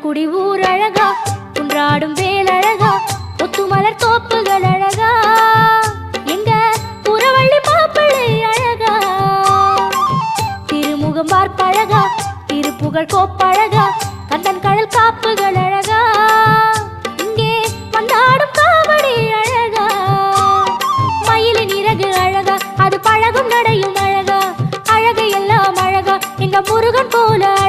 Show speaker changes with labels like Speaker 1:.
Speaker 1: குடி ஊர் அழகா, குன்றாடும் வேல் அழகா, ஒத்துமலர் தோப்புகள் அழகா, எங்க புறவள்ளி மாப்பிள்ளை அழகா, திருமுகம் பார்ப்பழகா, திருப்புகழ் கோப்பழகா, கந்தன் கடல் காப்புகள் அழகா, இங்கே வந்தாடும் காவடி அழகா, மயிலின் இறகு அழகா, அது பழகும் நடையும் அழகா, அழகு எல்லாம் அழகா, எங்க முருகன் போல அழகா.